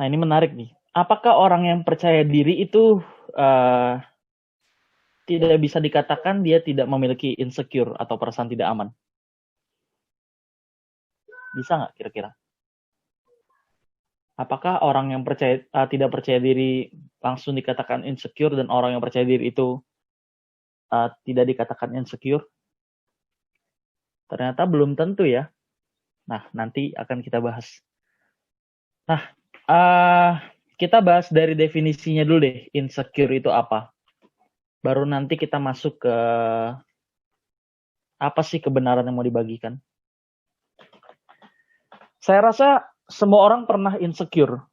Nah, ini menarik nih. Apakah orang yang percaya diri itu uh, tidak bisa dikatakan dia tidak memiliki insecure atau perasaan tidak aman? Bisa nggak kira-kira? Apakah orang yang tidak percaya diri langsung dikatakan insecure dan orang yang percaya diri itu tidak dikatakan insecure? Ternyata belum tentu ya. Nah, nanti akan kita bahas. Nah, kita bahas dari definisinya dulu deh, insecure itu apa. Baru nanti kita masuk ke apa sih kebenaran yang mau dibagikan. Saya rasa semua orang pernah insecure.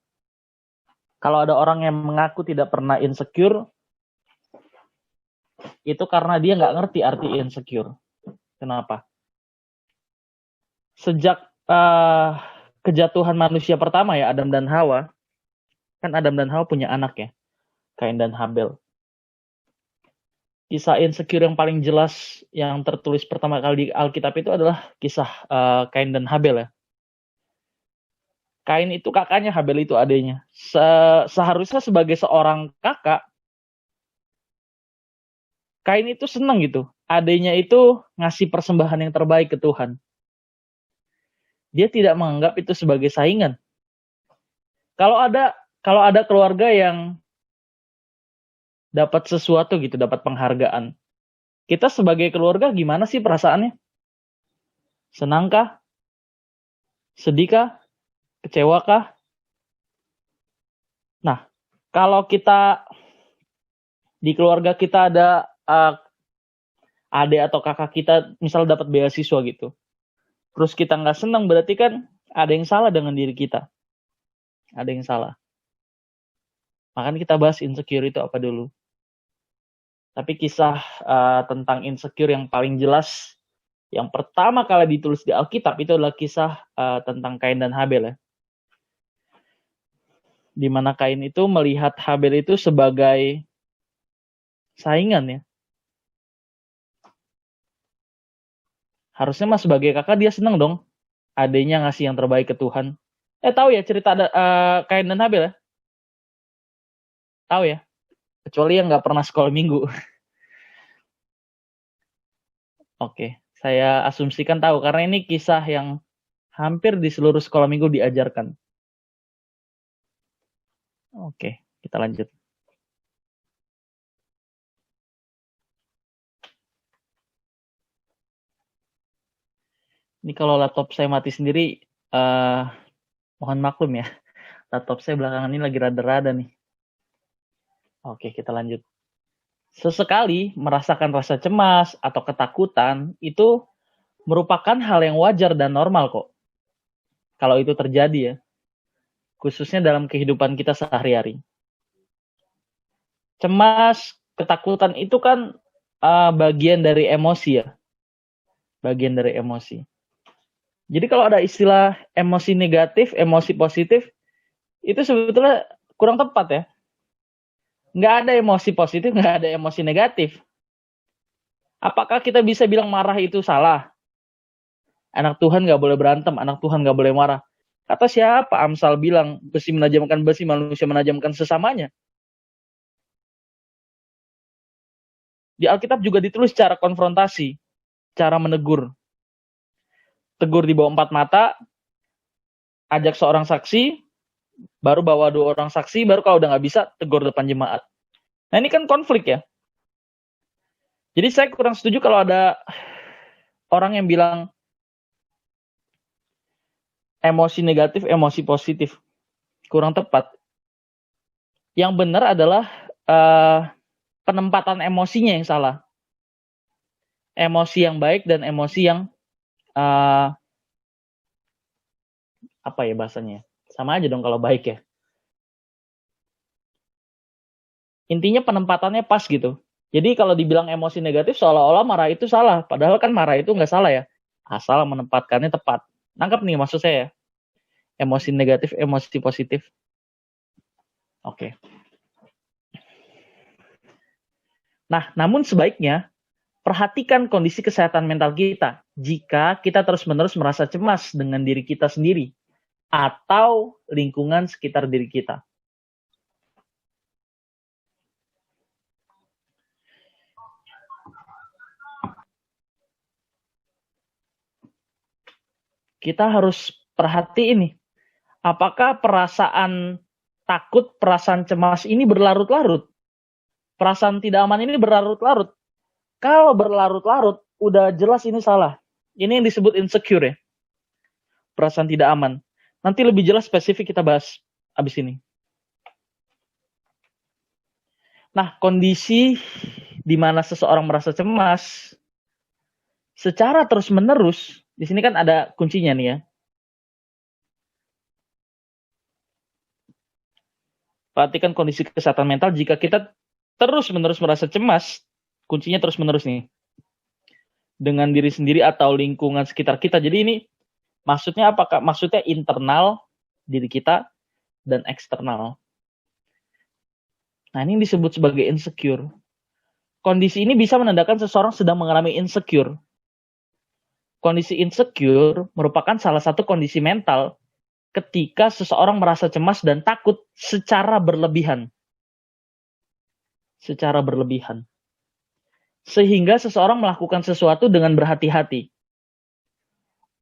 Kalau ada orang yang mengaku tidak pernah insecure, itu karena dia nggak ngerti arti insecure. Kenapa? Sejak kejatuhan manusia pertama ya, Adam dan Hawa, kan Adam dan Hawa punya anak ya, Kain dan Habel. Kisah insecure yang paling jelas yang tertulis pertama kali di Alkitab itu adalah kisah Kain dan Habel ya. Kain itu kakaknya, Habel itu adiknya. Seharusnya sebagai seorang kakak, Kain itu senang gitu. Adiknya itu ngasih persembahan yang terbaik ke Tuhan. Dia tidak menganggap itu sebagai saingan. Kalau ada keluarga yang dapat sesuatu gitu, dapat penghargaan, kita sebagai keluarga gimana sih perasaannya? Senangkah? Sedihkah? Kecewakah? Nah, kalau kita di keluarga kita ada adik atau kakak kita misal dapat beasiswa gitu, terus kita nggak senang, berarti kan ada yang salah dengan diri kita. Ada yang salah. Makanya kita bahas insecure itu apa dulu. Tapi kisah tentang insecure yang paling jelas, yang pertama kali ditulis di Alkitab itu adalah kisah tentang Kain dan Habel ya. Di mana Kain itu melihat Habel itu sebagai saingan ya. Harusnya mas sebagai kakak dia seneng dong, adanya ngasih yang terbaik ke Tuhan. Tahu ya cerita Kain dan Habel ya? Tahu ya? Kecuali yang nggak pernah sekolah minggu. Oke, saya asumsikan tahu karena ini kisah yang hampir di seluruh sekolah minggu diajarkan. Oke, kita lanjut. Ini kalau laptop saya mati sendiri, mohon maklum ya. Laptop saya belakangan ini lagi rada-rada nih. Oke, kita lanjut. Sesekali merasakan rasa cemas atau ketakutan itu merupakan hal yang wajar dan normal kok. Kalau itu terjadi ya. Khususnya dalam kehidupan kita sehari-hari. Cemas, ketakutan itu kan bagian dari emosi ya. Bagian dari emosi. Jadi kalau ada istilah emosi negatif, emosi positif, itu sebetulnya kurang tepat ya. Nggak ada emosi positif, nggak ada emosi negatif. Apakah kita bisa bilang marah itu salah? Anak Tuhan nggak boleh berantem, anak Tuhan nggak boleh marah. Kata siapa? Amsal bilang, besi menajamkan besi, manusia menajamkan sesamanya. Di Alkitab juga ditulis cara konfrontasi, cara menegur. Tegur di bawah 4 mata, ajak seorang saksi, baru bawa 2 orang saksi, baru kalau udah nggak bisa, tegur depan jemaat. Nah ini kan konflik ya. Jadi saya kurang setuju kalau ada orang yang bilang emosi negatif, emosi positif. Kurang tepat. Yang benar adalah penempatan emosinya yang salah. Emosi yang baik dan emosi yang apa ya bahasanya? Sama aja dong kalau baik ya. Intinya penempatannya pas gitu. Jadi kalau dibilang emosi negatif seolah-olah marah itu salah. Padahal kan marah itu nggak salah ya. Asal menempatkannya tepat. Nangkep nih maksud saya. Emosi negatif, emosi positif. Oke. Nah, namun sebaiknya perhatikan kondisi kesehatan mental kita jika kita terus-menerus merasa cemas dengan diri kita sendiri atau lingkungan sekitar diri kita. Kita harus perhatiin nih, apakah perasaan takut, perasaan cemas ini berlarut-larut? Perasaan tidak aman ini berlarut-larut. Kalau berlarut-larut, udah jelas ini salah. Ini yang disebut insecure ya. Perasaan tidak aman. Nanti lebih jelas spesifik kita bahas abis ini. Nah, kondisi di mana seseorang merasa cemas secara terus-menerus, di sini kan ada kuncinya nih ya. Perhatikan kondisi kesehatan mental jika kita terus-menerus merasa cemas, kuncinya terus-menerus nih. Dengan diri sendiri atau lingkungan sekitar kita. Jadi ini maksudnya apakah? Maksudnya internal diri kita dan eksternal. Nah, ini disebut sebagai insecure. Kondisi ini bisa menandakan seseorang sedang mengalami insecure. Kondisi insecure merupakan salah satu kondisi mental ketika seseorang merasa cemas dan takut secara berlebihan. Secara berlebihan. Sehingga seseorang melakukan sesuatu dengan berhati-hati.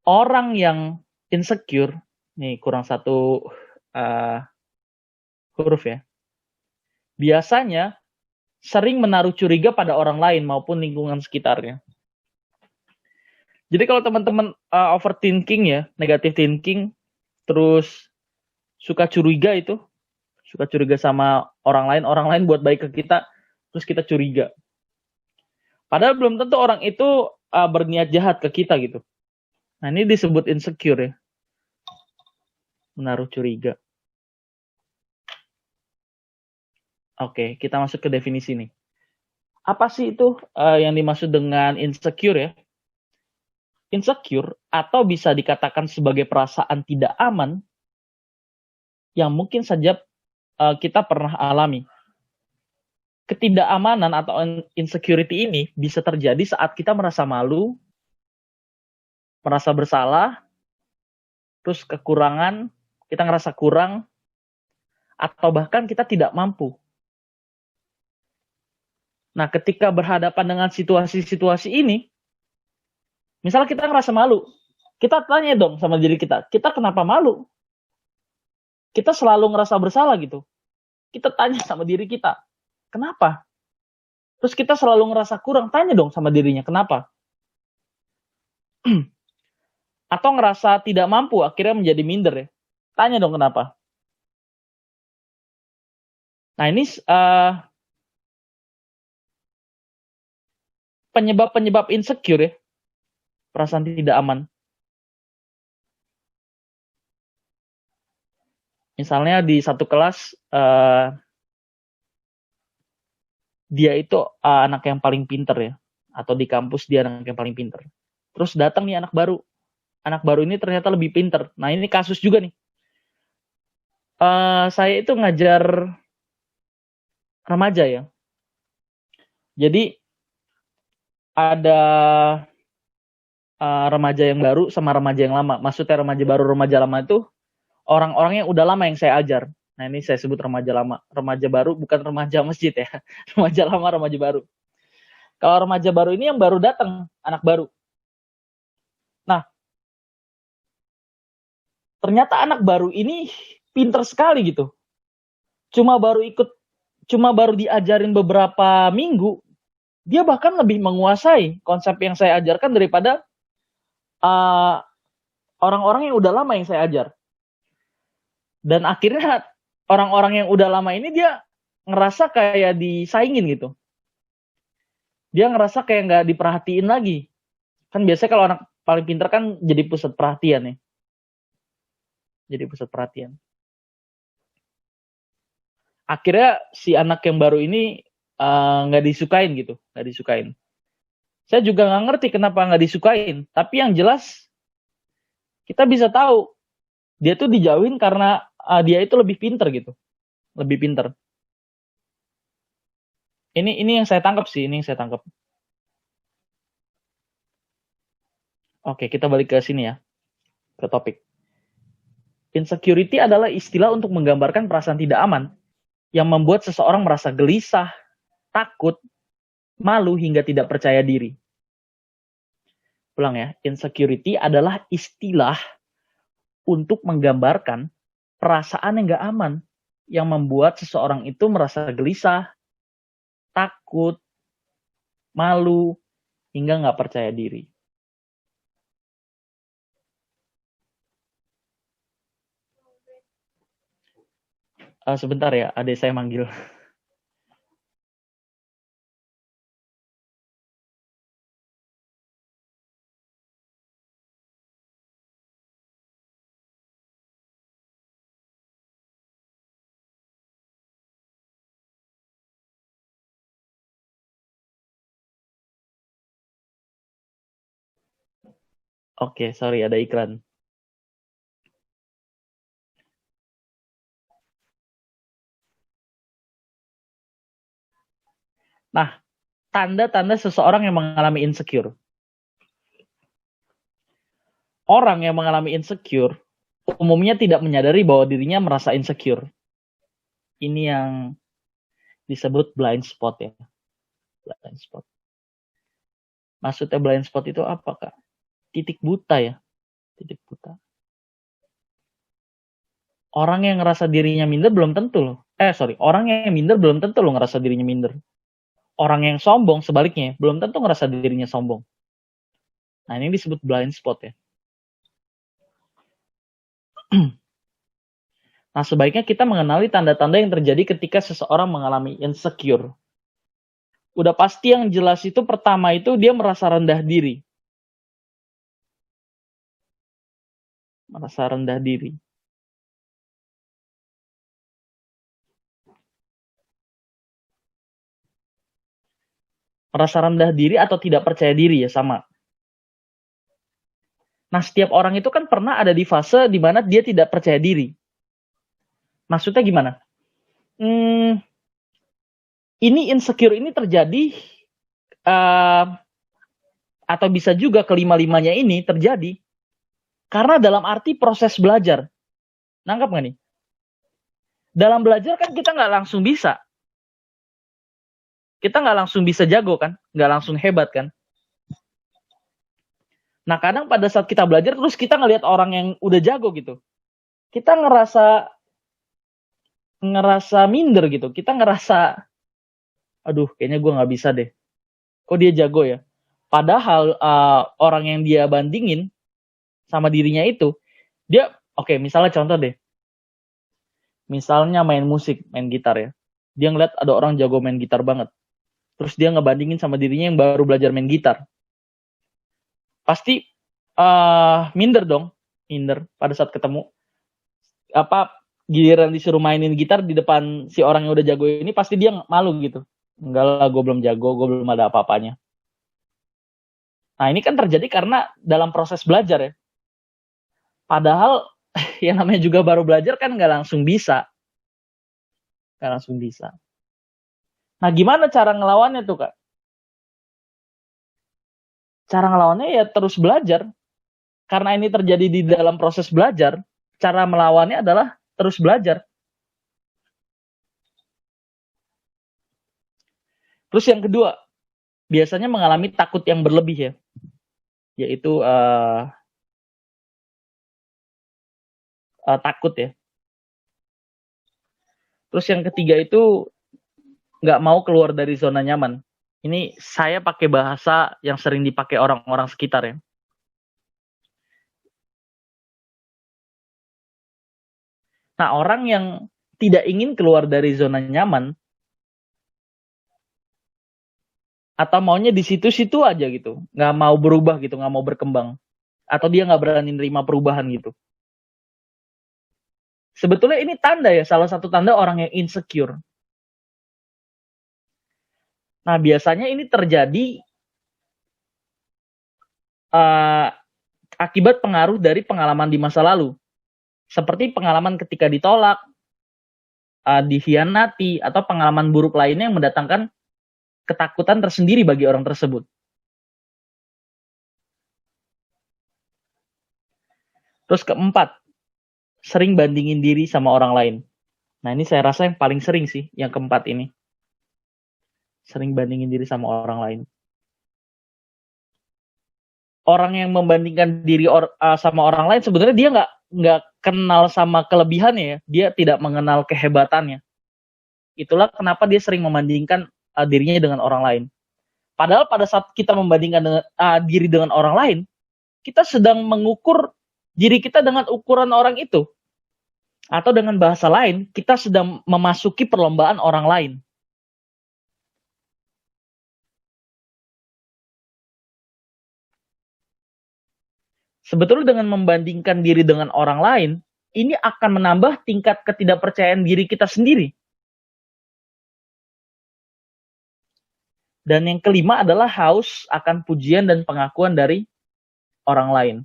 Orang yang insecure, nih kurang satu huruf ya, biasanya sering menaruh curiga pada orang lain maupun lingkungan sekitarnya. Jadi kalau teman-teman overthinking ya, negative thinking, terus suka curiga sama orang lain buat baik ke kita, terus kita curiga. Padahal belum tentu orang itu berniat jahat ke kita gitu. Nah, ini disebut insecure ya. Menaruh curiga. Oke, kita masuk ke definisi nih. Apa sih itu yang dimaksud dengan insecure ya? Insecure atau bisa dikatakan sebagai perasaan tidak aman yang mungkin saja kita pernah alami. Ketidakamanan atau insecurity ini bisa terjadi saat kita merasa malu, merasa bersalah, terus kekurangan, kita ngerasa kurang, atau bahkan kita tidak mampu. Nah, ketika berhadapan dengan situasi-situasi ini, misalnya kita ngerasa malu, kita tanya dong sama diri kita kenapa malu? Kita selalu ngerasa bersalah gitu. Kita tanya sama diri kita, kenapa? Terus kita selalu ngerasa kurang, tanya dong sama dirinya, kenapa? Atau ngerasa tidak mampu, akhirnya menjadi minder ya. Tanya dong kenapa. Nah, ini penyebab-penyebab insecure ya. Perasaan tidak aman. Misalnya di satu kelas, dia itu anak yang paling pinter ya. Atau di kampus dia anak yang paling pinter. Terus datang nih anak baru. Anak baru ini ternyata lebih pinter. Nah, ini kasus juga nih. Saya itu ngajar remaja ya. Jadi ada remaja yang baru sama remaja yang lama. Maksudnya remaja baru, remaja lama itu orang-orang yang udah lama yang saya ajar. Nah, ini saya sebut remaja lama. Remaja baru bukan remaja masjid ya. Remaja lama, remaja baru. Kalau remaja baru ini yang baru datang, anak baru. Nah, ternyata anak baru ini pinter sekali gitu. Cuma baru diajarin beberapa minggu, dia bahkan lebih menguasai konsep yang saya ajarkan daripada orang-orang yang udah lama yang saya ajar. Dan akhirnya orang-orang yang udah lama ini dia ngerasa kayak disaingin gitu. Dia ngerasa kayak nggak diperhatiin lagi. Kan biasanya kalau anak paling pintar kan jadi pusat perhatian ya. Jadi pusat perhatian. Akhirnya si anak yang baru ini nggak disukain gitu. Nggak disukain. Saya juga nggak ngerti kenapa nggak disukain. Tapi yang jelas kita bisa tahu dia tuh dijauhin karena dia itu lebih pintar gitu. Lebih pintar. Ini yang saya tangkap sih, ini yang saya tangkap. Oke, kita balik ke sini ya. Ke topik. Insecurity adalah istilah untuk menggambarkan perasaan tidak aman yang membuat seseorang merasa gelisah, takut, malu hingga tidak percaya diri. Ulang ya, insecurity adalah istilah untuk menggambarkan perasaan yang gak aman yang membuat seseorang itu merasa gelisah, takut, malu, hingga gak percaya diri. Sebentar ya, adik saya manggil. Oke, sorry ada iklan. Nah, tanda-tanda seseorang yang mengalami insecure. Orang yang mengalami insecure umumnya tidak menyadari bahwa dirinya merasa insecure. Ini yang disebut blind spot ya. Blind spot. Maksudnya blind spot itu apa, Kak? Titik buta ya. Titik buta. Orang yang ngerasa dirinya minder belum tentu loh. Orang yang minder belum tentu loh ngerasa dirinya minder. Orang yang sombong sebaliknya belum tentu ngerasa dirinya sombong. Nah, ini disebut blind spot ya. Nah, sebaiknya kita mengenali tanda-tanda yang terjadi ketika seseorang mengalami insecure. Udah pasti yang jelas itu pertama itu dia merasa rendah diri. Merasa rendah diri. Merasa rendah diri atau tidak percaya diri ya sama. Nah, setiap orang itu kan pernah ada di fase di mana dia tidak percaya diri. Maksudnya gimana? Ini insecure ini terjadi atau bisa juga kelima-limanya ini terjadi karena dalam arti proses belajar. Nangkap nggak nih? Dalam belajar kan kita nggak langsung bisa. Kita nggak langsung bisa jago kan? Nggak langsung hebat kan? Nah, kadang pada saat kita belajar terus kita ngelihat orang yang udah jago gitu. Kita ngerasa minder gitu. Kita ngerasa, aduh kayaknya gue nggak bisa deh. Kok dia jago ya? Padahal orang yang dia bandingin sama dirinya itu, dia misalnya contoh deh. Misalnya main musik, main gitar ya. Dia ngeliat ada orang jago main gitar banget. Terus dia ngebandingin sama dirinya yang baru belajar main gitar. Pasti minder dong. Minder pada saat ketemu. Giliran disuruh mainin gitar di depan si orang yang udah jago ini, pasti dia malu gitu. Enggak lah, gue belum jago, gue belum ada apa-apanya. Nah, ini kan terjadi karena dalam proses belajar ya. Padahal yang namanya juga baru belajar kan nggak langsung bisa. Nggak langsung bisa. Nah, gimana cara ngelawannya tuh, Kak? Cara ngelawannya ya terus belajar. Karena ini terjadi di dalam proses belajar, cara melawannya adalah terus belajar. Terus yang kedua, biasanya mengalami takut yang berlebih ya. Yaitu takut ya. Terus yang ketiga itu nggak mau keluar dari zona nyaman. Ini saya pakai bahasa yang sering dipakai orang-orang sekitar ya. Nah, orang yang tidak ingin keluar dari zona nyaman atau maunya di situ-situ aja gitu, nggak mau berubah gitu, nggak mau berkembang, atau dia nggak berani nerima perubahan gitu. Sebetulnya ini tanda ya, salah satu tanda orang yang insecure. Nah, biasanya ini terjadi akibat pengaruh dari pengalaman di masa lalu. Seperti pengalaman ketika ditolak, dikhianati, atau pengalaman buruk lainnya yang mendatangkan ketakutan tersendiri bagi orang tersebut. Terus keempat, sering bandingin diri sama orang lain. Nah, ini saya rasa yang paling sering sih, yang keempat ini. Sering bandingin diri sama orang lain. Orang yang membandingkan diri sama orang lain, sebenarnya dia nggak kenal sama kelebihannya ya. Dia tidak mengenal kehebatannya. Itulah kenapa dia sering membandingkan dirinya dengan orang lain. Padahal pada saat kita membandingkan diri dengan orang lain, kita sedang mengukur diri kita dengan ukuran orang itu. Atau dengan bahasa lain, kita sedang memasuki perlombaan orang lain. Sebetulnya dengan membandingkan diri dengan orang lain, ini akan menambah tingkat ketidakpercayaan diri kita sendiri. Dan yang kelima adalah haus akan pujian dan pengakuan dari orang lain.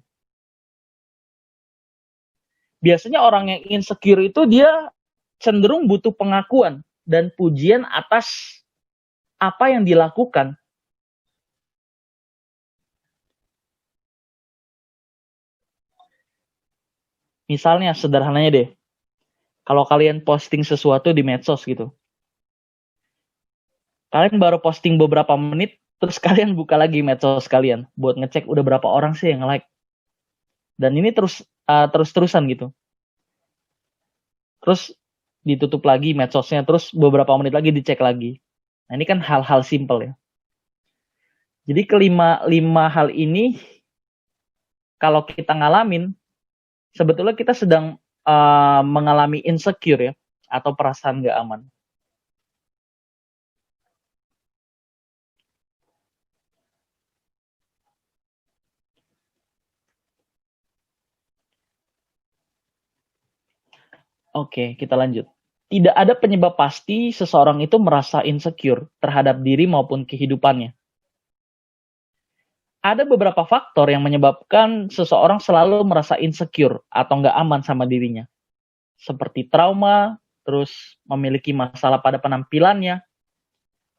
Biasanya orang yang insecure itu dia cenderung butuh pengakuan dan pujian atas apa yang dilakukan. Misalnya sederhananya deh, kalau kalian posting sesuatu di medsos gitu, kalian baru posting beberapa menit, terus kalian buka lagi medsos kalian buat ngecek udah berapa orang sih yang like. Dan ini terus-terusan gitu. Terus ditutup lagi medsosnya, terus beberapa menit lagi dicek lagi. Nah, ini kan hal-hal simpel ya. Jadi lima hal ini kalau kita ngalamin, sebetulnya kita sedang mengalami insecure ya, atau perasaan gak aman. Oke, kita lanjut. Tidak ada penyebab pasti seseorang itu merasa insecure terhadap diri maupun kehidupannya. Ada beberapa faktor yang menyebabkan seseorang selalu merasa insecure atau nggak aman sama dirinya. Seperti trauma, terus memiliki masalah pada penampilannya,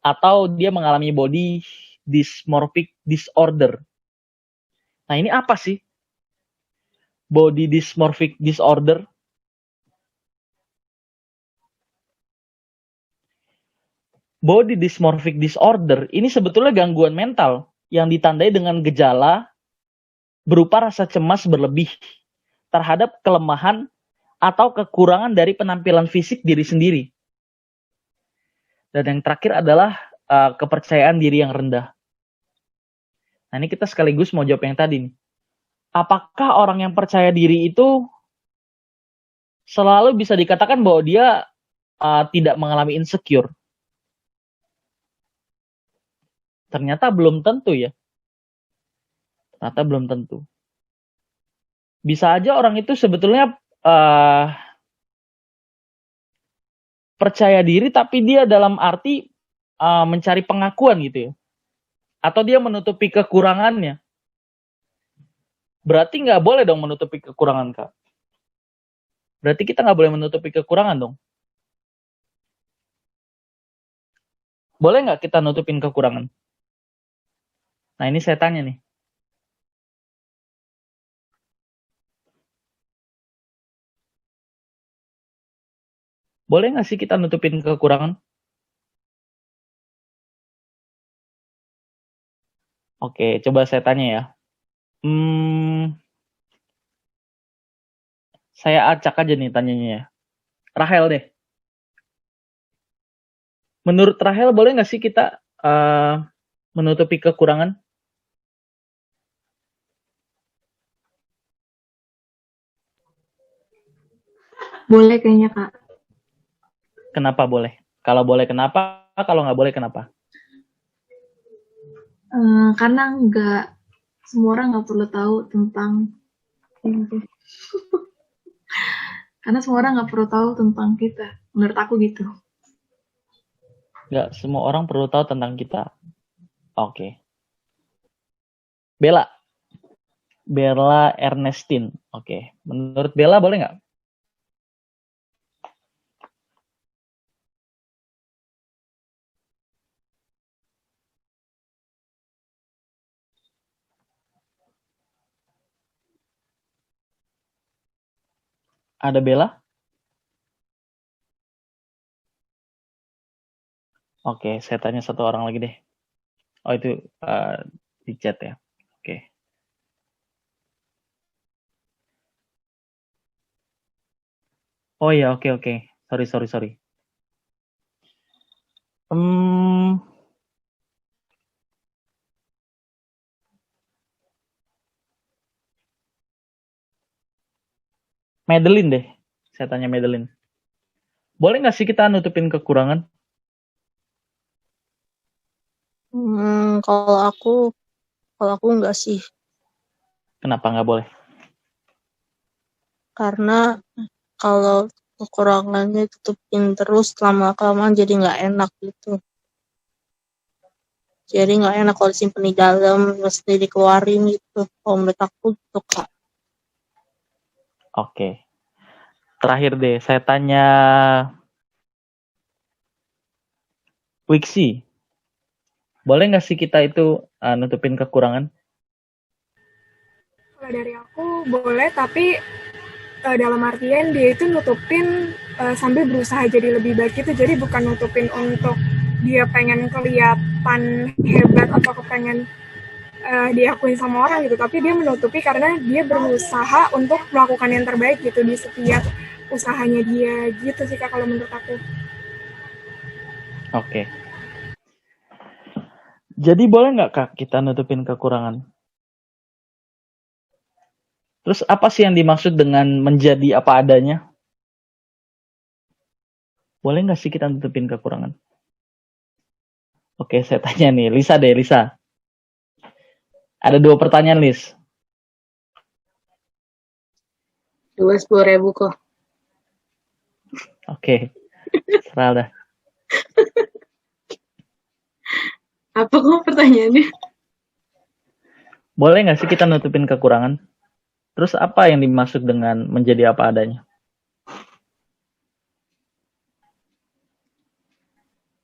atau dia mengalami body dysmorphic disorder. Nah, ini apa sih? Body dysmorphic disorder. Body dysmorphic disorder ini sebetulnya gangguan mental yang ditandai dengan gejala berupa rasa cemas berlebih terhadap kelemahan atau kekurangan dari penampilan fisik diri sendiri. Dan yang terakhir adalah kepercayaan diri yang rendah. Nah, ini kita sekaligus mau jawab yang tadi nih. Apakah orang yang percaya diri itu selalu bisa dikatakan bahwa dia tidak mengalami insecure? Ternyata belum tentu ya. Ternyata belum tentu. Bisa aja orang itu sebetulnya percaya diri tapi dia dalam arti mencari pengakuan gitu ya. Atau dia menutupi kekurangannya. Berarti nggak boleh dong menutupi kekurangan, Kak. Berarti kita nggak boleh menutupi kekurangan dong. Boleh nggak kita nutupin kekurangan? Nah, ini saya tanya nih. Boleh nggak sih kita nutupin kekurangan? Oke, coba saya tanya ya. Saya acak aja nih tanyanya ya. Rahel deh. Menurut Rahel, boleh nggak sih kita menutupi kekurangan? Boleh kayaknya, Kak. Kenapa boleh? Kalau boleh kenapa? Kalau nggak boleh kenapa? Karena nggak semua orang nggak perlu tahu tentang karena semua orang nggak perlu tahu tentang kita. Menurut aku gitu. Nggak semua orang perlu tahu tentang kita. Oke. Bella. Bella Ernestine. Oke. Menurut Bella boleh nggak? Ada Bella? Oke, saya tanya satu orang lagi deh. Oh, itu di chat ya. Oke. Oh iya, oke. Sorry. Madeline deh. Saya tanya Madeline. Boleh nggak sih kita nutupin kekurangan? Kalau aku nggak sih, Kenapa nggak boleh? karena kalau kekurangannya tutupin terus lama-kelamaan jadi nggak enak gitu. Jadi nggak enak kalau disimpan di dalam, mesti dikeluarin gitu. Kalau menurut aku gitu, Kak. Oke. Terakhir deh, saya tanya Wixi. Boleh nggak sih kita itu nutupin kekurangan? Kalau dari aku boleh, tapi dalam artian dia itu nutupin sambil berusaha jadi lebih baik itu. Jadi bukan nutupin untuk dia pengen kelihatan hebat atau kepengen diakuin sama orang gitu, tapi dia menutupi karena dia berusaha untuk melakukan yang terbaik gitu di setiap usahanya dia gitu sih Kak kalau menurut aku. Oke. Jadi boleh nggak Kak kita nutupin kekurangan? Terus apa sih yang dimaksud dengan menjadi apa adanya? Boleh nggak sih kita nutupin kekurangan? Oke, saya tanya nih, Lisa deh, Lisa. Ada 2 pertanyaan, Lis. 10.000 kok. Oke, serah dah. Apa kok pertanyaannya? Boleh nggak sih kita nutupin kekurangan? Terus apa yang dimaksud dengan menjadi apa adanya?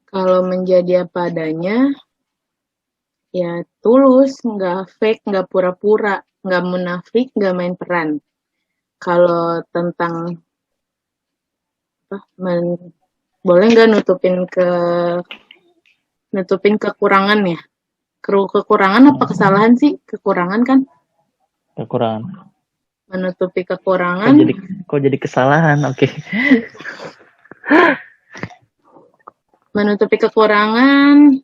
Kalau menjadi apa adanya, ya tulus, nggak fake, nggak pura-pura, nggak munafik, nggak main peran. Kalau tentang boleh nggak nutupin kekurangan ya? Kekurangan apa kesalahan sih? Kekurangan kan? Kekurangan. Menutupi kekurangan. Kok jadi kesalahan? Oke. Menutupi kekurangan,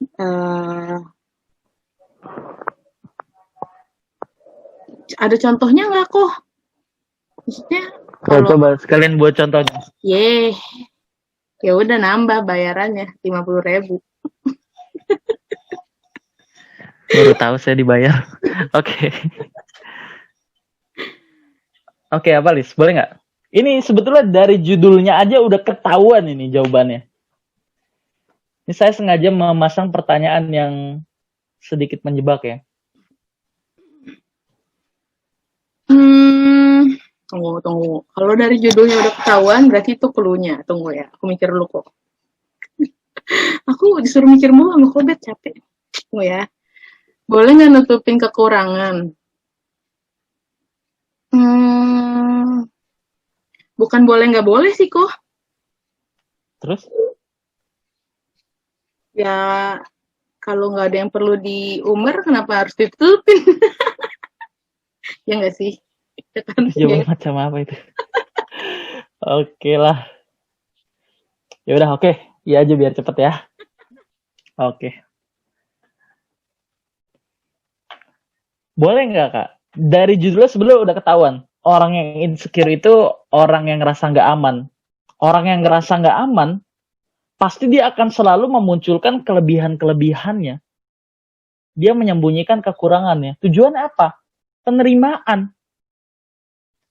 ada contohnya nggak kok? Maksudnya kalau coba sekalian buat contohnya. Ya udah nambah bayarannya 50.000. Baru tahu saya dibayar. Oke. Oke, apa Lis? Boleh nggak? Ini sebetulnya dari judulnya aja udah ketahuan ini jawabannya. Ini saya sengaja memasang pertanyaan yang sedikit menjebak ya. Tunggu. Kalau dari judulnya udah ketahuan, berarti itu clue-nya. Tunggu ya, aku mikir dulu kok. Aku disuruh mikir mulu sama Kodet, capek. Tunggu ya. Boleh nggak nutupin kekurangan? Bukan boleh nggak boleh sih kok. Terus? Ya, kalau nggak ada yang perlu diumbar, kenapa harus ditutupin? Ya nggak sih? Jawaban macam apa itu? Oke lah. Ya udah, oke. Iya aja biar cepet ya. Oke. Boleh nggak Kak? Dari judulnya sebelum udah ketahuan. Orang yang insecure itu orang yang ngerasa nggak aman. Orang yang ngerasa nggak aman, pasti dia akan selalu memunculkan kelebihan-kelebihannya. Dia menyembunyikan kekurangannya. Tujuannya apa? Penerimaan.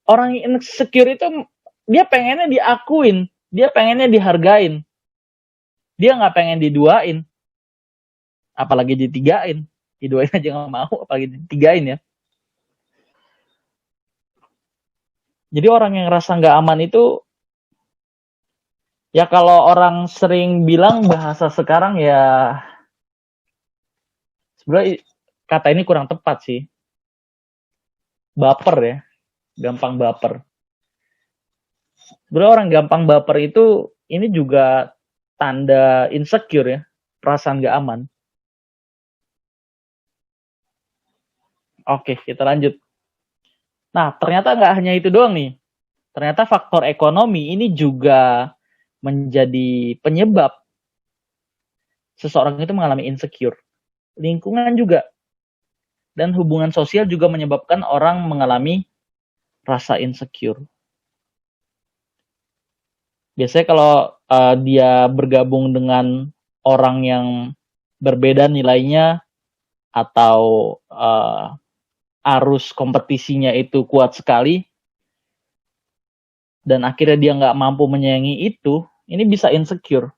Orang yang insecure itu dia pengennya diakuin, dia pengennya dihargain. Dia nggak pengen diduain. Apalagi ditigain. Diduain aja nggak mau, apalagi ditigain ya. Jadi orang yang ngerasa nggak aman itu, ya kalau orang sering bilang bahasa sekarang ya, sebenarnya kata ini kurang tepat sih. Baper ya, gampang baper. Sebenarnya orang gampang baper itu ini juga tanda insecure ya, perasaan gak aman. Oke, kita lanjut. Nah, ternyata nggak hanya itu doang nih. Ternyata faktor ekonomi ini juga menjadi penyebab seseorang itu mengalami insecure. Lingkungan juga. Dan hubungan sosial juga menyebabkan orang mengalami rasa insecure. Biasanya kalau dia bergabung dengan orang yang berbeda nilainya atau arus kompetisinya itu kuat sekali dan akhirnya dia nggak mampu menyayangi itu, ini bisa insecure,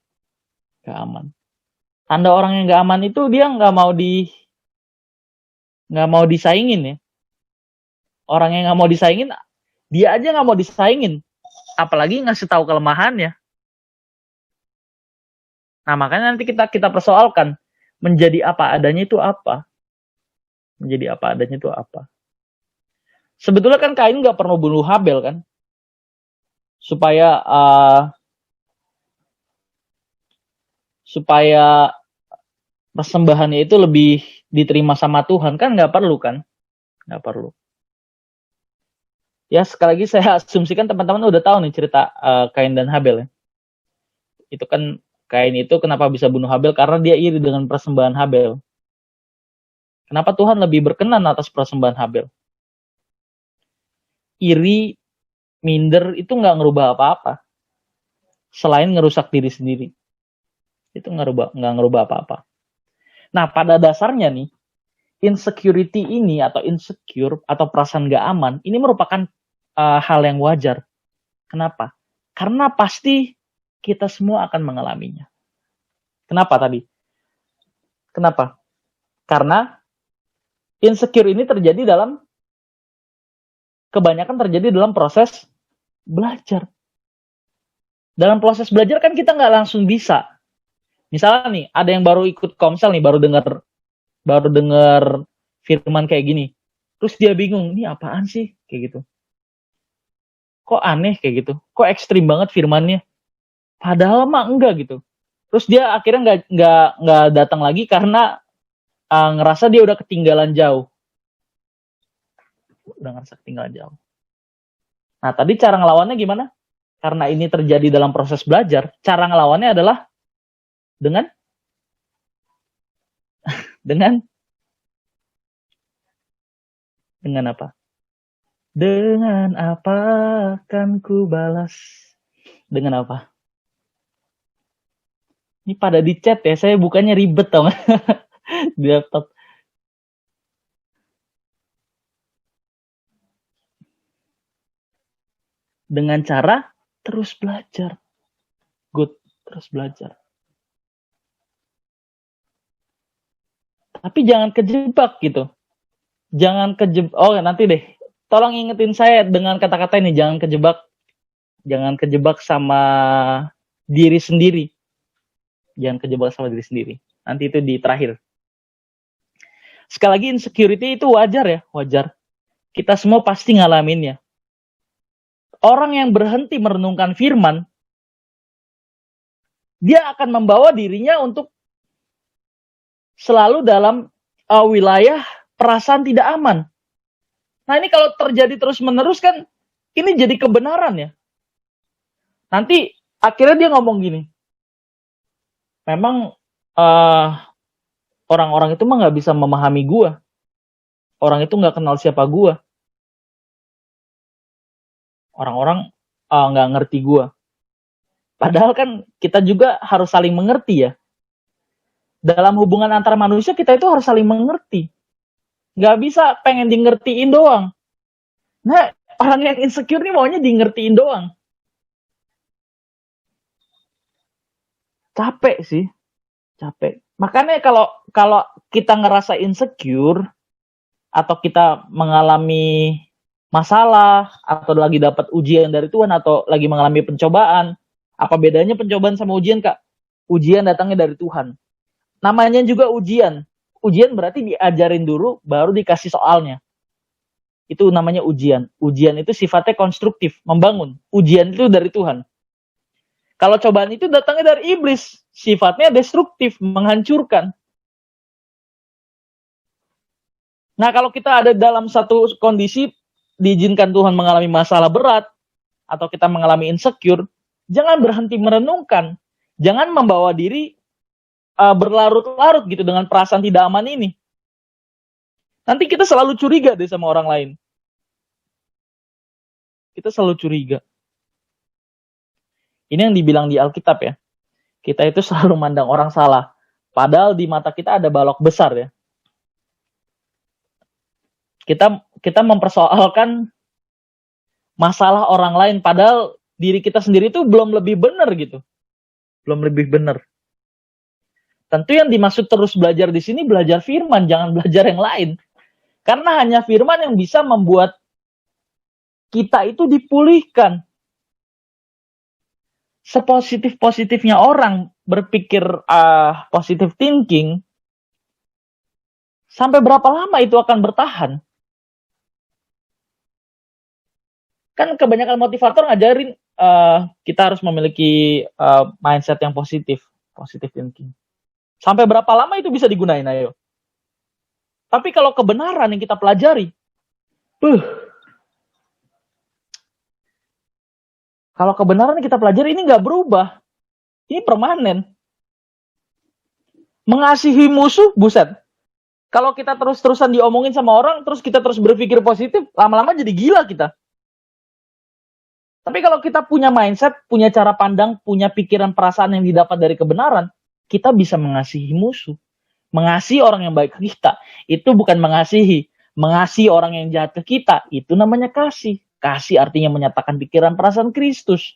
nggak aman. Tanda orang yang nggak aman itu dia nggak mau disaingin ya. Orang yang nggak mau disaingin, dia aja nggak mau disaingin, apalagi ngasih tahu kelemahannya. Nah, makanya nanti kita persoalkan, menjadi apa adanya itu apa? Menjadi apa adanya itu apa? Sebetulnya kan Kain nggak perlu bunuh Habel kan, supaya persembahannya itu lebih diterima sama Tuhan, kan nggak perlu kan? Nggak perlu. Ya, sekali lagi saya asumsikan teman-teman udah tahu nih cerita Kain dan Habel ya. Itu kan Kain itu kenapa bisa bunuh Habel, karena dia iri dengan persembahan Habel. Kenapa Tuhan lebih berkenan atas persembahan Habel? Iri, minder itu nggak ngerubah apa-apa. Selain ngerusak diri sendiri. Itu nggak ngerubah apa-apa. Nah, pada dasarnya nih, insecurity ini atau insecure atau perasaan gak aman, ini merupakan hal yang wajar. Kenapa? Karena pasti kita semua akan mengalaminya. Kenapa tadi? Kenapa? Karena insecure ini kebanyakan terjadi dalam proses belajar. Dalam proses belajar kan kita nggak langsung bisa. Misalnya nih, ada yang baru ikut komsel nih, baru dengar firman kayak gini. Terus dia bingung, ini apaan sih? Kayak gitu. Kok aneh kayak gitu? Kok ekstrim banget firmannya? Padahal mah enggak gitu. Terus dia akhirnya nggak datang lagi karena ngerasa dia udah ketinggalan jauh. Nah, tadi cara ngelawannya gimana? Karena ini terjadi dalam proses belajar, cara ngelawannya adalah dengan apa? Dengan apa akan ku balas? Dengan apa? Ini pada di chat ya, saya bukannya ribet tau gak? Di laptop. Dengan cara terus belajar. Good, terus belajar. Tapi jangan kejebak gitu. Jangan kejebak. Oh, nanti deh. Tolong ingetin saya dengan kata-kata ini, jangan kejebak sama diri sendiri. Jangan kejebak sama diri sendiri. Nanti itu di terakhir. Sekali lagi, insecurity itu wajar ya, wajar. Kita semua pasti ngalaminnya. Orang yang berhenti merenungkan firman, dia akan membawa dirinya untuk selalu dalam wilayah perasaan tidak aman. Nah, ini kalau terjadi terus-menerus kan, ini jadi kebenaran ya. Nanti akhirnya dia ngomong gini, memang orang-orang itu mah nggak bisa memahami gua. Orang itu nggak kenal siapa gua. Orang-orang nggak ngerti gua. Padahal kan kita juga harus saling mengerti ya. Dalam hubungan antar manusia kita itu harus saling mengerti. Nggak bisa pengen di ngertiin doang. Nah, orang yang insecure nih maunya di ngertiin doang. Capek sih. Capek. Makanya kalau kita ngerasa insecure atau kita mengalami masalah atau lagi dapat ujian dari Tuhan atau lagi mengalami pencobaan, apa bedanya pencobaan sama ujian, Kak? Ujian datangnya dari Tuhan. Namanya juga ujian. Ujian berarti diajarin dulu baru dikasih soalnya. Itu namanya ujian. Ujian itu sifatnya konstruktif, membangun. Ujian itu dari Tuhan. Kalau cobaan itu datangnya dari iblis, sifatnya destruktif, menghancurkan. Nah, kalau kita ada dalam satu kondisi, diizinkan Tuhan mengalami masalah berat, atau kita mengalami insecure, jangan berhenti merenungkan. Jangan membawa diri berlarut-larut gitu dengan perasaan tidak aman ini. Nanti kita selalu curiga deh sama orang lain. Kita selalu curiga. Ini yang dibilang di Alkitab ya. Kita itu selalu mandang orang salah. Padahal di mata kita ada balok besar ya. Kita mempersoalkan masalah orang lain. Padahal diri kita sendiri itu belum lebih benar gitu. Belum lebih benar. Tentu yang dimaksud terus belajar di sini belajar firman. Jangan belajar yang lain. Karena hanya firman yang bisa membuat kita itu dipulihkan. Sepositif-positifnya orang berpikir positive thinking, sampai berapa lama itu akan bertahan? Kan kebanyakan motivator ngajarin kita harus memiliki mindset yang positif, positive thinking. Sampai berapa lama itu bisa digunain, ayo? Tapi kalau kebenaran yang kita pelajari, kalau kebenaran yang kita pelajari ini nggak berubah. Ini permanen. Mengasihi musuh, buset. Kalau kita terus-terusan diomongin sama orang, terus kita terus berpikir positif, lama-lama jadi gila kita. Tapi kalau kita punya mindset, punya cara pandang, punya pikiran perasaan yang didapat dari kebenaran, kita bisa mengasihi musuh. Mengasihi orang yang baik ke kita. Itu bukan mengasihi. Mengasihi orang yang jahat ke kita, itu namanya kasih. Kasih artinya menyatakan pikiran perasaan Kristus.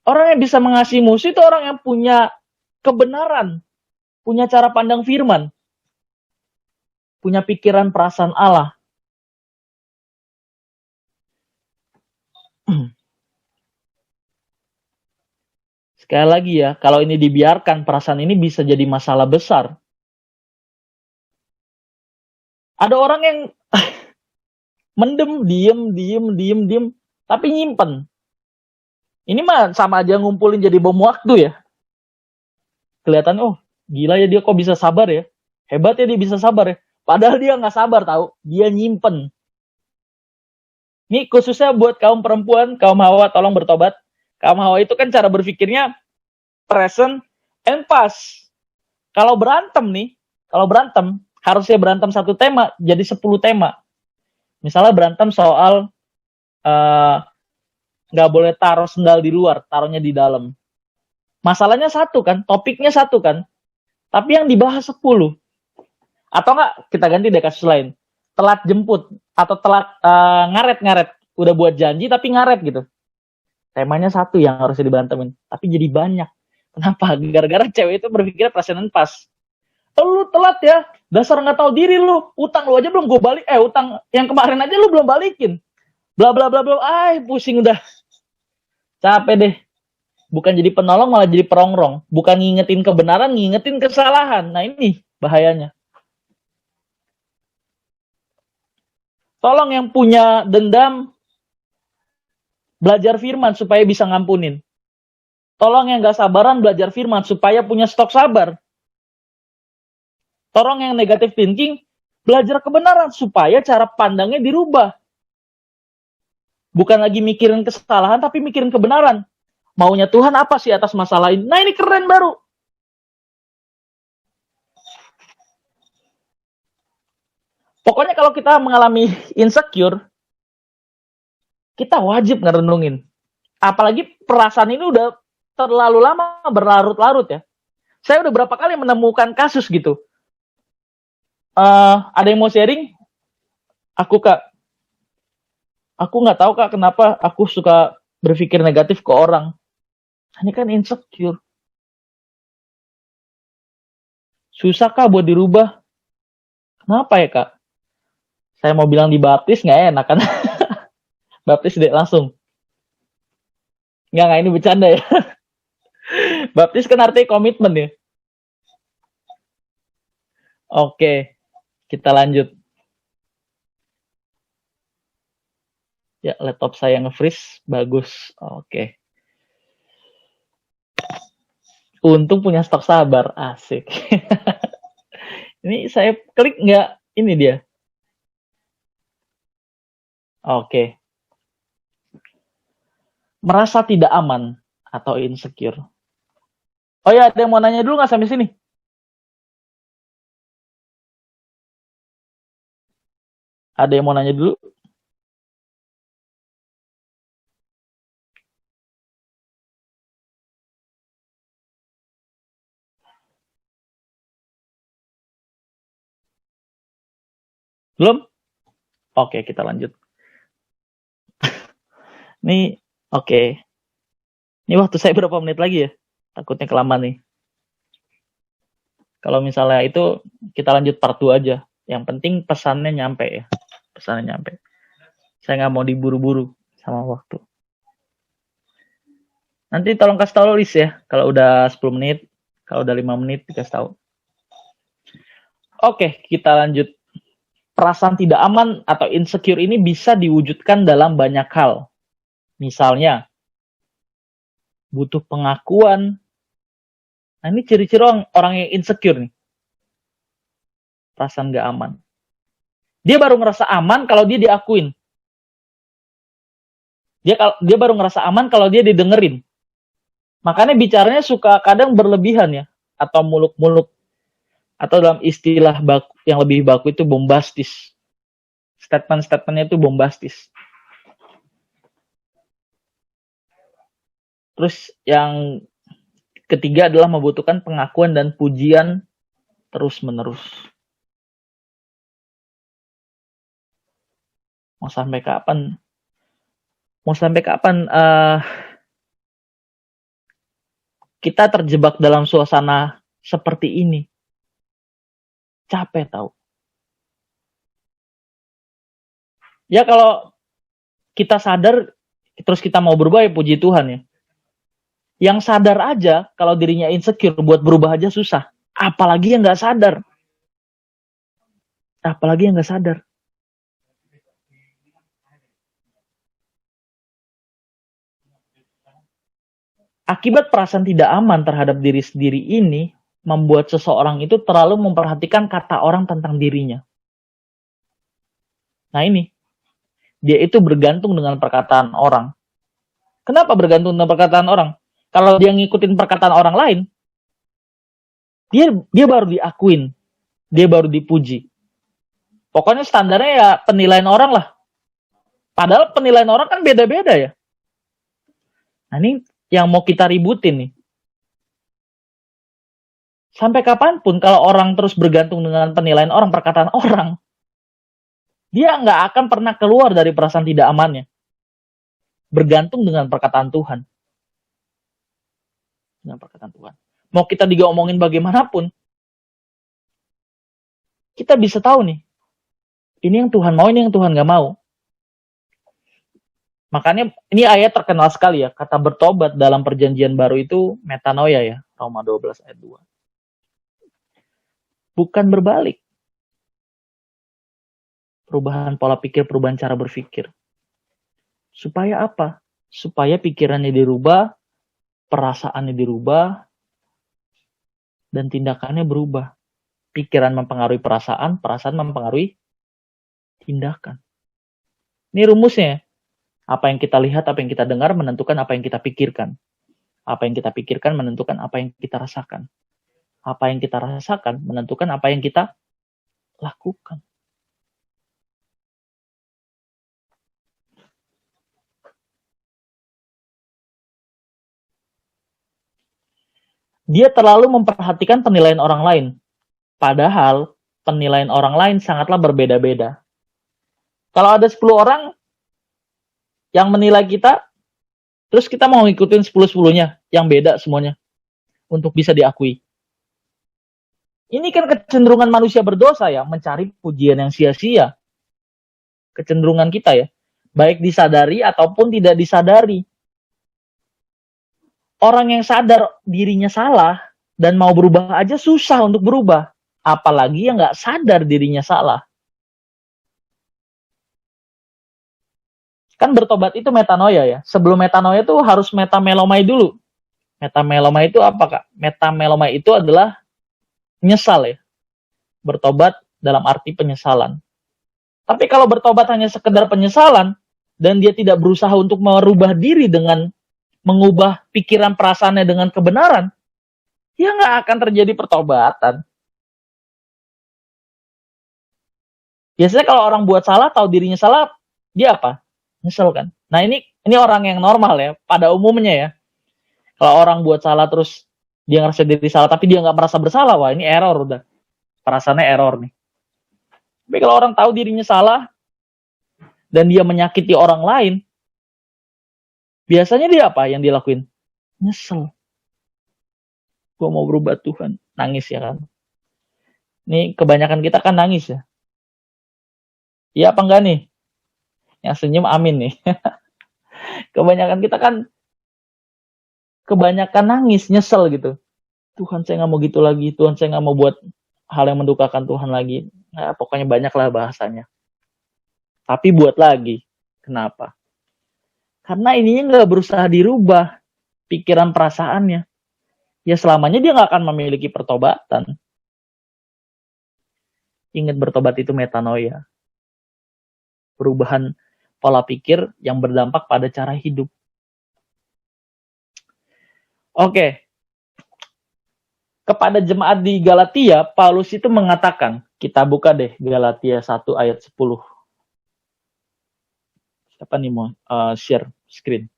Orang yang bisa mengasihi musuh itu orang yang punya kebenaran. Punya cara pandang firman. Punya pikiran perasaan Allah. Sekali lagi ya, kalau ini dibiarkan, perasaan ini bisa jadi masalah besar. Ada orang yang mendem, diem, tapi nyimpen. Ini mah sama aja ngumpulin jadi bom waktu ya. Kelihatan, oh gila ya dia kok bisa sabar ya. Hebat ya dia bisa sabar ya. Padahal dia nggak sabar tahu, dia nyimpen. Ini khususnya buat kaum perempuan, kaum Hawa, tolong bertobat. Kaum Hawa itu kan cara berpikirnya present and past. Kalau berantem harusnya berantem satu tema jadi 10 tema. Misalnya berantem soal nggak boleh taruh sendal di luar, taruhnya di dalam. Masalahnya satu kan, topiknya satu kan, tapi yang dibahas 10. Atau nggak kita ganti deh kasus lain, telat jemput atau telat ngaret, udah buat janji tapi ngaret gitu. Temanya satu yang harusnya dibantemin, tapi jadi banyak. Kenapa? Gara-gara cewek itu berpikir present pas. Lu telat ya, dasar nggak tahu diri lu. Utang lu aja belum gue balik. Utang yang kemarin aja lu belum balikin. Bla bla bla bla. Pusing udah. Capek deh. Bukan jadi penolong malah jadi perongrong. Bukan ngingetin kebenaran, ngingetin kesalahan. Nah ini bahayanya. Tolong yang punya dendam, belajar firman supaya bisa ngampunin. Tolong yang gak sabaran belajar firman supaya punya stok sabar. Tolong yang negatif thinking belajar kebenaran supaya cara pandangnya dirubah. Bukan lagi mikirin kesalahan tapi mikirin kebenaran. Maunya Tuhan apa sih atas masalah ini? Nah ini keren baru. Pokoknya kalau kita mengalami insecure, kita wajib ngerenungin. Apalagi perasaan ini udah terlalu lama berlarut-larut ya. Saya udah berapa kali menemukan kasus gitu. Ada yang mau sharing? Aku nggak tahu kak kenapa aku suka berpikir negatif ke orang. Ini kan insecure. Susah kak buat dirubah. Kenapa ya kak? Saya mau bilang dibaptis nggak enak kan? Baptis deh langsung. Nggak ini bercanda ya. Baptis kan artinya komitmen ya. Oke, kita lanjut. Ya, laptop saya nge-freeze. Bagus. Oke. Untung punya stok sabar. Asik. Ini saya klik nggak? Ini dia. Oke. Merasa tidak aman atau insecure. Oh ya, ada yang mau nanya dulu nggak sampai sini? Ada yang mau nanya dulu? Belum? Oke, kita lanjut. Nih, oke. Ini waktu saya berapa menit lagi ya? Takutnya kelamaan nih. Kalau misalnya itu, kita lanjut part 2 aja. Yang penting pesannya nyampe ya. Pesannya nyampe. Saya nggak mau diburu-buru sama waktu. Nanti tolong kasih tahu list ya. Kalau udah 10 menit, kalau udah 5 menit, dikasih tahu. Oke, kita lanjut. Perasaan tidak aman atau insecure ini bisa diwujudkan dalam banyak hal. Misalnya, butuh pengakuan. Nah, ini ciri-ciri orang yang insecure nih. Perasaan gak aman. Dia baru ngerasa aman kalau dia diakuin. Dia baru ngerasa aman kalau dia didengerin. Makanya bicaranya suka kadang berlebihan ya. Atau muluk-muluk. Atau dalam istilah yang lebih baku itu bombastis. Statement-statementnya itu bombastis. Terus yang ketiga adalah membutuhkan pengakuan dan pujian terus-menerus. Mau sampai kapan kita terjebak dalam suasana seperti ini? Capek tahu. Ya kalau kita sadar terus kita mau berubah ya puji Tuhan ya. Yang sadar aja kalau dirinya insecure buat berubah aja susah. Apalagi yang nggak sadar. Akibat perasaan tidak aman terhadap diri sendiri ini membuat seseorang itu terlalu memperhatikan kata orang tentang dirinya. Nah ini, dia itu bergantung dengan perkataan orang. Kenapa bergantung dengan perkataan orang? Kalau dia ngikutin perkataan orang lain, dia baru diakuin, dia baru dipuji. Pokoknya standarnya ya penilaian orang lah. Padahal penilaian orang kan beda-beda ya. Nah ini yang mau kita ributin nih. Sampai kapanpun kalau orang terus bergantung dengan penilaian orang, perkataan orang, dia nggak akan pernah keluar dari perasaan tidak amannya. Bergantung dengan perkataan Tuhan. Dengan perkataan Tuhan. Mau kita diomongin bagaimanapun, kita bisa tahu nih, ini yang Tuhan mau, ini yang Tuhan nggak mau. Makanya ini ayat terkenal sekali ya, kata bertobat dalam perjanjian baru itu metanoia ya, Roma 12 ayat 2. Bukan berbalik. Perubahan pola pikir, perubahan cara berpikir. Supaya apa? Supaya pikirannya dirubah, perasaannya dirubah, dan tindakannya berubah. Pikiran mempengaruhi perasaan, perasaan mempengaruhi tindakan. Ini rumusnya. Apa yang kita lihat, apa yang kita dengar menentukan apa yang kita pikirkan. Apa yang kita pikirkan menentukan apa yang kita rasakan. Apa yang kita rasakan menentukan apa yang kita lakukan. Dia terlalu memperhatikan penilaian orang lain. Padahal penilaian orang lain sangatlah berbeda-beda. Kalau ada 10 orang yang menilai kita, terus kita mau ngikutin 10-10-nya, yang beda semuanya, untuk bisa diakui. Ini kan kecenderungan manusia berdosa ya, mencari pujian yang sia-sia. Kecenderungan kita ya, baik disadari ataupun tidak disadari. Orang yang sadar dirinya salah dan mau berubah aja susah untuk berubah. Apalagi yang nggak sadar dirinya salah. Kan bertobat itu metanoia ya. Sebelum metanoia itu harus metamelomai dulu. Metamelomai itu apa, Kak? Metamelomai itu adalah menyesal ya. Bertobat dalam arti penyesalan. Tapi kalau bertobat hanya sekedar penyesalan, dan dia tidak berusaha untuk merubah diri dengan mengubah pikiran perasaannya dengan kebenaran, ya nggak akan terjadi pertobatan. Biasanya kalau orang buat salah, tahu dirinya salah, dia apa? Nyesel kan? Nah ini orang yang normal ya, pada umumnya ya. Kalau orang buat salah terus dia ngerasa diri salah, tapi dia nggak merasa bersalah, wah ini error udah. Perasaannya error nih. Tapi kalau orang tahu dirinya salah, dan dia menyakiti orang lain, biasanya dia apa yang dilakuin? Nyesel. Gue mau berubah Tuhan. Nangis ya kan? Nih kebanyakan kita kan nangis ya. Iya apa enggak nih? Yang senyum amin nih. Kebanyakan kita kan nangis, nyesel gitu. Tuhan saya nggak mau gitu lagi. Tuhan saya nggak mau buat hal yang mendukakan Tuhan lagi. Nah, pokoknya banyak lah bahasanya. Tapi buat lagi. Kenapa? Karena ininya nggak berusaha dirubah pikiran perasaannya. Ya selamanya dia nggak akan memiliki pertobatan. Ingat bertobat itu metanoia. Perubahan pola pikir yang berdampak pada cara hidup. Oke. Kepada jemaat di Galatia, Paulus itu mengatakan, kita buka deh Galatia 1 ayat 10. Siapa nih mau share screen?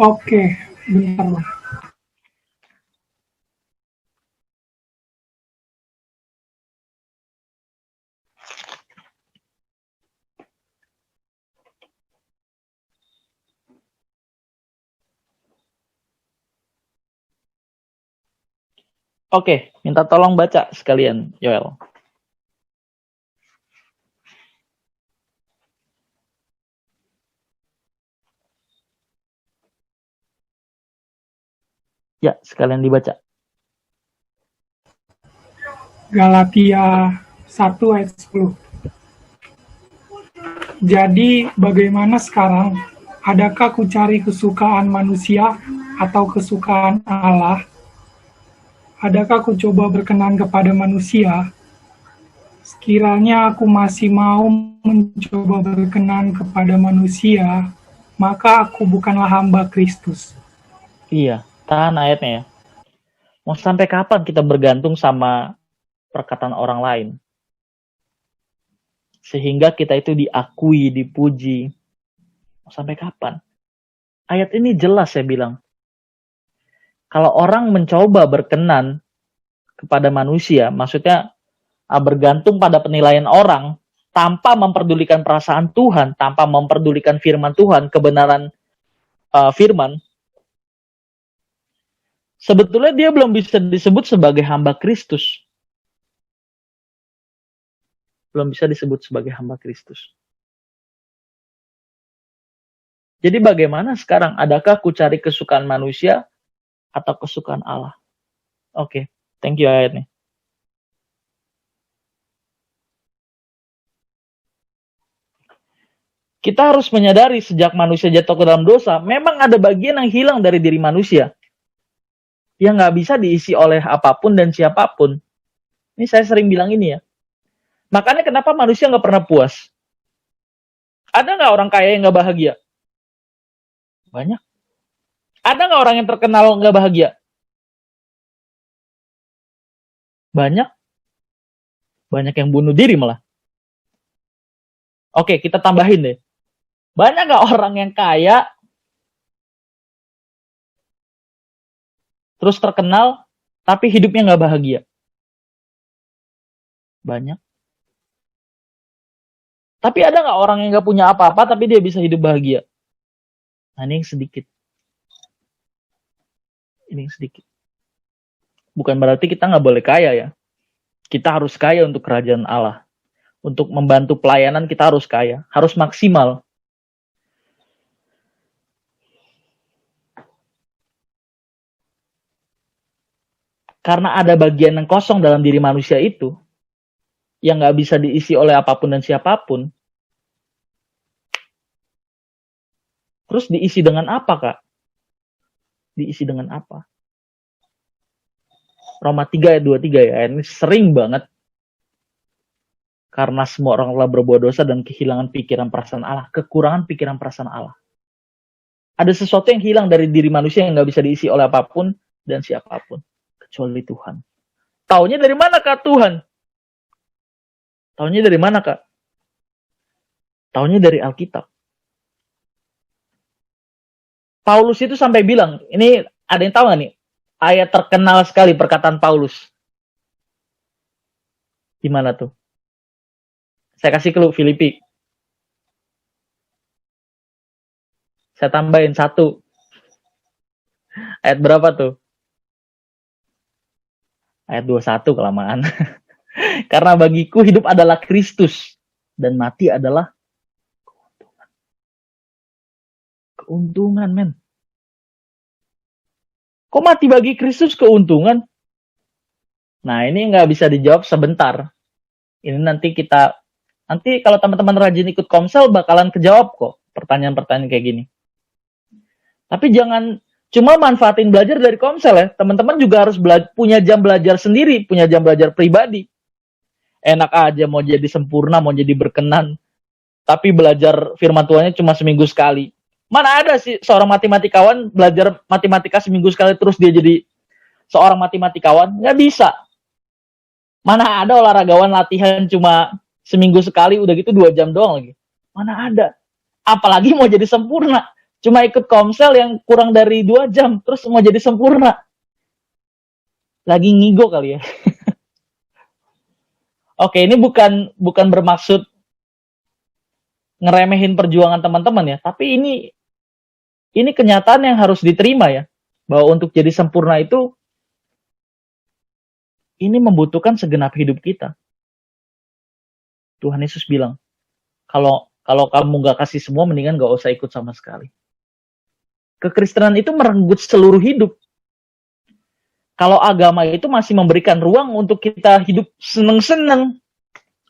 Oke, bentar Bang. Oke, minta tolong baca sekalian, Yoel. Ya, sekalian dibaca. Galatia 1 ayat 10. Jadi bagaimana sekarang? Adakah ku cari kesukaan manusia atau kesukaan Allah? Adakah ku coba berkenan kepada manusia? Sekiranya aku masih mau mencoba berkenan kepada manusia, maka aku bukanlah hamba Kristus. Iya, tahan ayatnya ya. Mau sampai kapan kita bergantung sama perkataan orang lain? Sehingga kita itu diakui, dipuji. Mau sampai kapan? Ayat ini jelas saya bilang. Kalau orang mencoba berkenan kepada manusia, maksudnya bergantung pada penilaian orang, tanpa memperdulikan perasaan Tuhan, tanpa memperdulikan firman Tuhan, kebenaran firman, sebetulnya dia belum bisa disebut sebagai hamba Kristus. Belum bisa disebut sebagai hamba Kristus. Jadi bagaimana sekarang? Adakah ku cari kesukaan manusia atau kesukaan Allah? Oke, thank you ayat nih. Kita harus menyadari sejak manusia jatuh ke dalam dosa, memang ada bagian yang hilang dari diri manusia. Yang nggak bisa diisi oleh apapun dan siapapun. Ini saya sering bilang ini ya. Makanya kenapa manusia nggak pernah puas? Ada nggak orang kaya yang nggak bahagia? Banyak. Ada nggak orang yang terkenal nggak bahagia? Banyak. Banyak yang bunuh diri malah. Oke, kita tambahin deh. Banyak nggak orang yang kaya, terus terkenal, tapi hidupnya nggak bahagia? Banyak. Tapi ada nggak orang yang nggak punya apa-apa, tapi dia bisa hidup bahagia? Nah, ini yang sedikit. Ini yang sedikit. Bukan berarti kita nggak boleh kaya ya. Kita harus kaya untuk kerajaan Allah. Untuk membantu pelayanan kita harus kaya. Harus maksimal. Karena ada bagian yang kosong dalam diri manusia itu. yang nggak bisa diisi oleh apapun dan siapapun, terus diisi dengan apa, Kak? Diisi dengan apa? Roma 3 ayat 23 ya, ini sering banget. Karena semua orang telah berbuat dosa dan kehilangan pikiran perasaan Allah, kekurangan pikiran perasaan Allah. Ada sesuatu yang hilang dari diri manusia yang nggak bisa diisi oleh apapun dan siapapun, kecuali Tuhan. Taunya dari mana, Kak, Tuhan? Taunya dari mana, Kak? Taunya dari Alkitab. Paulus itu sampai bilang, ini ada yang tahu nggak nih? Ayat terkenal sekali perkataan Paulus. Gimana tuh? Saya kasih clue, Filipi. Saya tambahin 1. Ayat berapa tuh? Ayat 21 kelamaan. Karena bagiku hidup adalah Kristus dan mati adalah keuntungan. Keuntungan, men. Kok mati bagi Kristus keuntungan? Nah, ini nggak bisa dijawab sebentar. Ini nanti kalau teman-teman rajin ikut komsel bakalan kejawab kok pertanyaan-pertanyaan kayak gini. Tapi jangan cuma manfaatin belajar dari komsel ya. Teman-teman juga harus punya jam belajar sendiri, punya jam belajar pribadi. Enak aja mau jadi sempurna, mau jadi berkenan. Tapi belajar firman Tuhannya cuma seminggu sekali. Mana ada sih seorang matematikawan belajar matematika seminggu sekali terus dia jadi seorang matematikawan? Nggak bisa. Mana ada olahragawan latihan cuma seminggu sekali udah gitu 2 jam doang lagi. Mana ada. Apalagi mau jadi sempurna. Cuma ikut komsel yang kurang dari 2 jam terus mau jadi sempurna. Lagi ngigo kali ya. Oke, ini bukan bermaksud ngeremehin perjuangan teman-teman ya, tapi ini kenyataan yang harus diterima ya, bahwa untuk jadi sempurna itu ini membutuhkan segenap hidup kita. Tuhan Yesus bilang, kalau kamu gak kasih semua, mendingan gak usah ikut sama sekali. Kekristenan itu merenggut seluruh hidup. Kalau agama itu masih memberikan ruang untuk kita hidup seneng-seneng,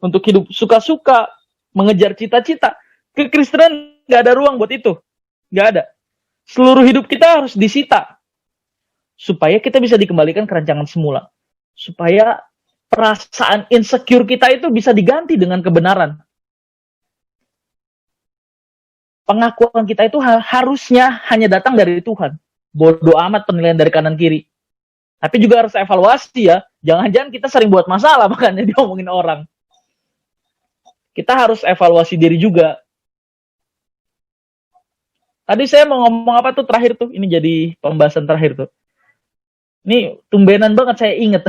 untuk hidup suka-suka, mengejar cita-cita, kekristenan gak ada ruang buat itu. Gak ada. Seluruh hidup kita harus disita. Supaya kita bisa dikembalikan ke rancangan semula. Supaya perasaan insecure kita itu bisa diganti dengan kebenaran. Pengakuan kita itu harusnya hanya datang dari Tuhan. Bodoh amat penilaian dari kanan kiri. Tapi juga harus evaluasi ya. Jangan-jangan kita sering buat masalah makanya diomongin orang. Kita harus evaluasi diri juga. Tadi saya mau ngomong apa tuh terakhir tuh. Ini jadi pembahasan terakhir tuh. Ini tumbenan banget saya inget.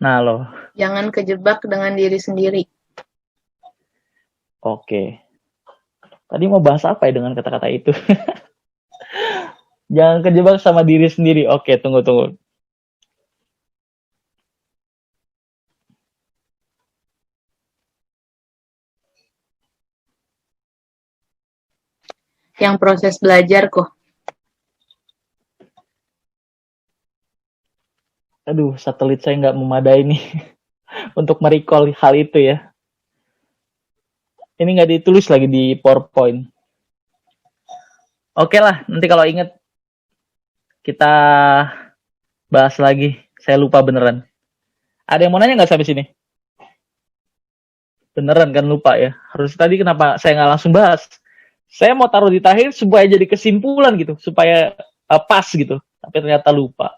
Nah loh. Jangan kejebak dengan diri sendiri. Oke. Tadi mau bahas apa ya dengan kata-kata itu? Jangan kejebak sama diri sendiri. Oke, tunggu. Yang proses belajar kok. Aduh, satelit saya nggak memadai nih untuk merecall hal itu ya. Ini nggak ditulis lagi di PowerPoint. Oke lah, nanti kalau inget kita bahas lagi. Saya lupa beneran. Ada yang mau nanya nggak sampai sini? Beneran kan lupa ya. Harus tadi kenapa saya nggak langsung bahas? Saya mau taruh di akhir supaya jadi kesimpulan gitu, supaya pas gitu. Tapi ternyata lupa.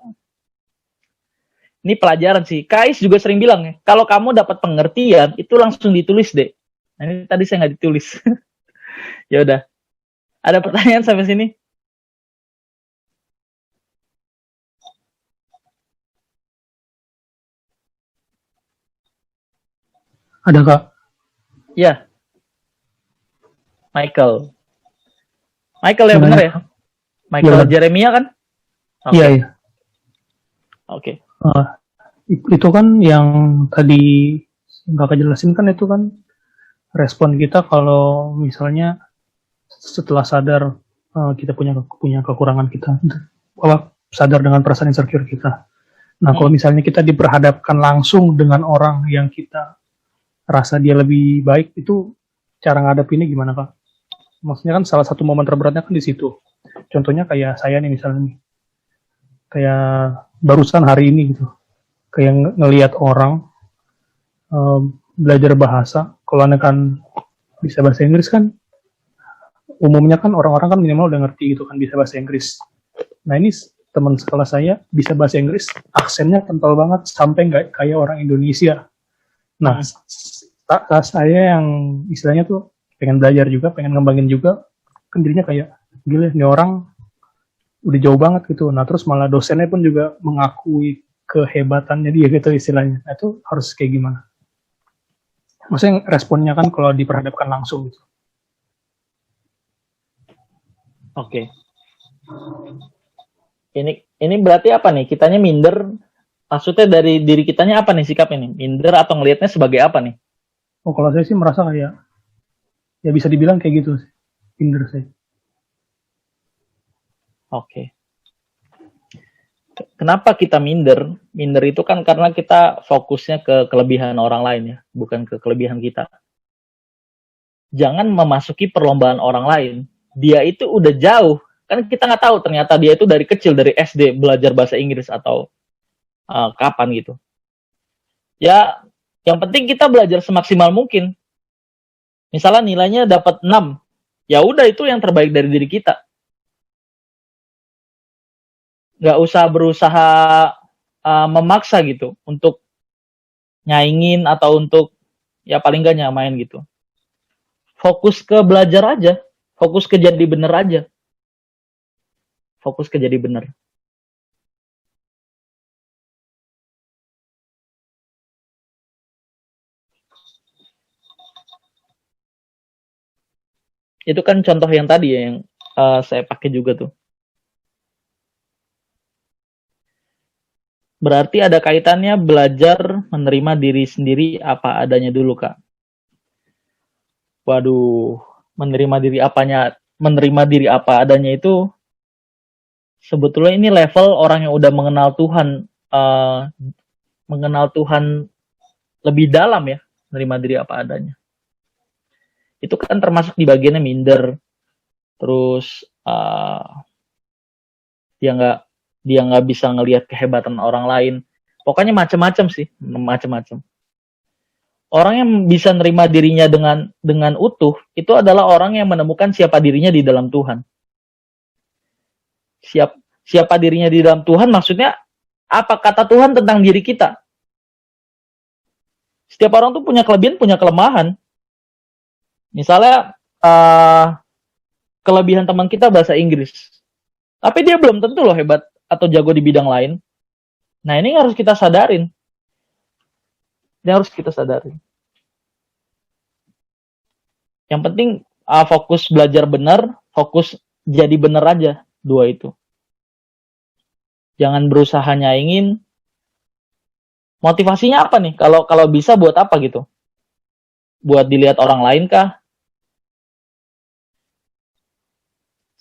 Ini pelajaran sih. Kais juga sering bilang ya, kalau kamu dapat pengertian, itu langsung ditulis deh. Nah, ini tadi saya nggak ditulis. Ya udah. Ada pertanyaan sampai sini? Ada, Kak? Ya. Michael ya benar ya? Michael Ya, Jeremia kan? Okay. Iya. Oke. Itu kan yang tadi Kakak jelasin kan itu kan respon kita kalau misalnya setelah sadar kita punya kekurangan kita, sadar dengan perasaan insecure kita. Nah, kalau misalnya kita diperhadapkan langsung dengan orang yang kita rasa dia lebih baik, itu cara ngadepinnya gimana, Kak? Maksudnya kan salah satu momen terberatnya kan di situ. Contohnya kayak saya nih misalnya nih, kayak barusan hari ini gitu, kayak ngelihat orang belajar bahasa. Kalau Anda kan bisa bahasa Inggris kan, umumnya kan orang-orang kan minimal udah ngerti gitu kan, bisa bahasa Inggris. Nah ini teman sekolah saya bisa bahasa Inggris, aksennya kental banget sampai nggak kayak orang Indonesia. Nah, saya yang istilahnya tuh pengen belajar juga, pengen ngembangin juga, kan dirinya kayak gila, nih orang udah jauh banget gitu. Nah terus malah dosennya pun juga mengakui kehebatannya dia gitu istilahnya. Nah, itu harus kayak gimana? Maksudnya responnya kan kalau diperhadapkan langsung gitu. Oke. Ini berarti apa nih? Kitanya minder. Maksudnya dari diri kitanya apa nih sikap ini? Minder atau ngelihatnya sebagai apa nih? Oh kalau saya sih merasa kayak ya bisa dibilang kayak gitu sih. Minder saya. Oke. Kenapa kita minder? Minder itu kan karena kita fokusnya ke kelebihan orang lain ya, bukan ke kelebihan kita. Jangan memasuki perlombaan orang lain. Dia itu udah jauh. Kan kita nggak tahu ternyata dia itu dari kecil, dari SD belajar bahasa Inggris atau kapan gitu. Ya, yang penting kita belajar semaksimal mungkin. Misalnya nilainya dapat 6. Ya udah itu yang terbaik dari diri kita. Nggak usah berusaha memaksa gitu untuk nyaingin atau untuk ya paling nggak nyamain gitu. Fokus ke belajar aja, fokus ke jadi bener aja, fokus ke jadi bener. Itu kan contoh yang tadi ya, yang saya pakai juga tuh. Berarti ada kaitannya belajar menerima diri sendiri apa adanya dulu, Kak. Waduh, menerima diri apa adanya itu sebetulnya ini level orang yang udah mengenal Tuhan lebih dalam ya, menerima diri apa adanya. Itu kan termasuk di bagiannya minder, terus dia nggak bisa ngelihat kehebatan orang lain. Pokoknya macam-macam sih, macam-macam. Orang yang bisa nerima dirinya dengan utuh itu adalah orang yang menemukan siapa dirinya di dalam Tuhan. Siapa dirinya di dalam Tuhan maksudnya apa kata Tuhan tentang diri kita. Setiap orang tuh punya kelebihan, punya kelemahan. Misalnya kelebihan teman kita bahasa Inggris. Tapi dia belum tentu loh hebat atau jago di bidang lain. Nah, ini harus kita sadarin. Yang penting fokus belajar benar, fokus jadi benar aja, dua itu. Jangan berusaha nyaingin. Motivasinya apa nih? Kalau bisa buat apa gitu? Buat dilihat orang lain kah?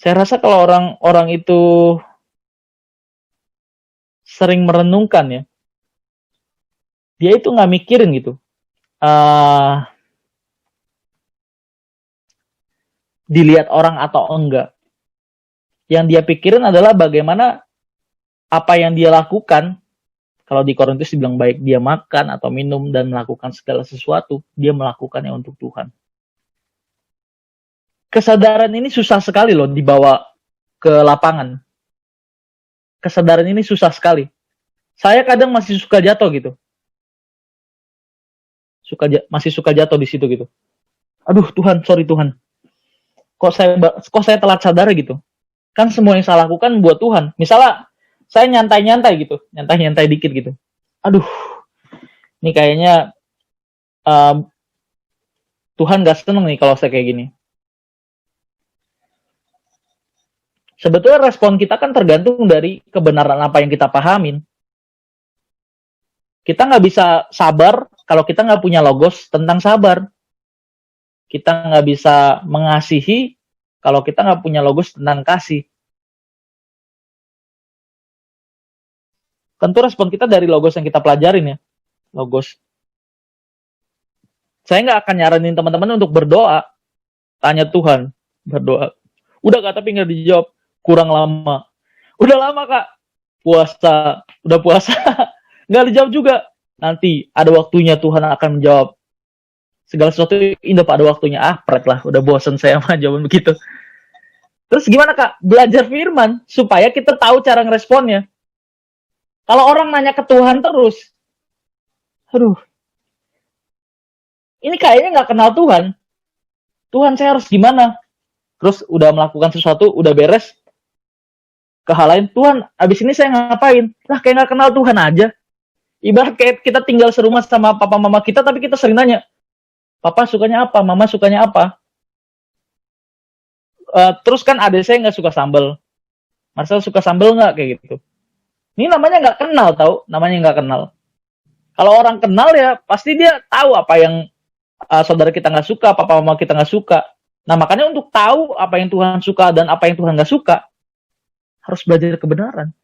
Saya rasa kalau orang itu sering merenungkan ya, dia itu nggak mikirin gitu. Dilihat orang atau enggak. Yang dia pikirin adalah bagaimana apa yang dia lakukan. Kalau di Korintus dibilang baik dia makan atau minum dan melakukan segala sesuatu, dia melakukannya untuk Tuhan. Kesadaran ini susah sekali loh dibawa ke lapangan. Kesadaran ini susah sekali. Saya kadang masih suka jatuh gitu. Masih suka jatuh di situ gitu. Aduh Tuhan, sorry Tuhan. Kok saya telat sadar gitu. Kan semua yang saya lakukan buat Tuhan. Misalnya saya nyantai-nyantai gitu, nyantai-nyantai dikit gitu. Aduh, ini kayaknya Tuhan gak seneng nih kalau saya kayak gini. Sebetulnya respon kita kan tergantung dari kebenaran apa yang kita pahamin. Kita nggak bisa sabar kalau kita nggak punya logos tentang sabar. Kita nggak bisa mengasihi kalau kita nggak punya logos tentang kasih. Tentu respon kita dari logos yang kita pelajarin ya. Logos. Saya nggak akan nyaranin teman-teman untuk berdoa. Tanya Tuhan, berdoa. Udah Kak, tapi nggak dijawab. Kurang lama. Udah lama Kak. Puasa. Udah puasa. Nggak dijawab juga. Nanti ada waktunya Tuhan akan menjawab. Segala sesuatu indah pada waktunya. Pret lah. Udah bosan saya sama jawaban begitu. Terus gimana Kak? Belajar firman. Supaya kita tahu cara ngeresponnya. Kalau orang nanya ke Tuhan terus. Aduh. Ini kayaknya nggak kenal Tuhan. Tuhan saya harus gimana? Terus udah melakukan sesuatu, udah beres. Ke hal lain, Tuhan, abis ini saya ngapain? Lah kayak nggak kenal Tuhan aja. Ibarat kayak kita tinggal serumah sama papa mama kita, tapi kita sering nanya, Papa sukanya apa? Mama sukanya apa? Terus kan adik saya nggak suka sambal. Marcel suka sambal nggak? Kayak gitu. Ini namanya nggak kenal, tahu? Namanya nggak kenal. Kalau orang kenal ya, pasti dia tahu apa yang saudara kita nggak suka, papa mama kita nggak suka. Nah makanya untuk tahu apa yang Tuhan suka dan apa yang Tuhan nggak suka, harus belajar kebenaran.